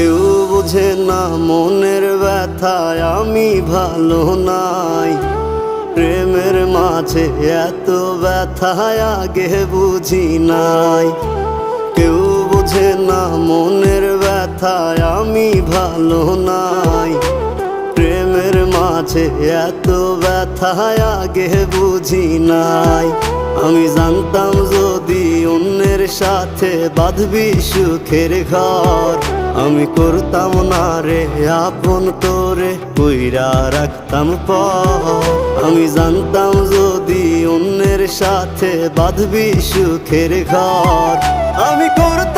কেউ বোঝে না মনের ব্যথায় আমি ভালো নাই। প্রেমের মাঝে এত ব্যথায় আগে বুঝি নাই। কেউ বোঝে না মনের ব্যথায় আমি ভালো নাই। প্রেমের মাঝে এত ব্যথায় আগে বুঝি নাই। আমি জানতাম যদি অন্যের সাথে বাঁধবি সুখের ঘর, আমি করতাম না রে আপন তোরে কইরা রাখতাম পর। আমি জানতাম যদি অন্যের সাথে বাঁধবি সুখের ঘর, আমি করতাম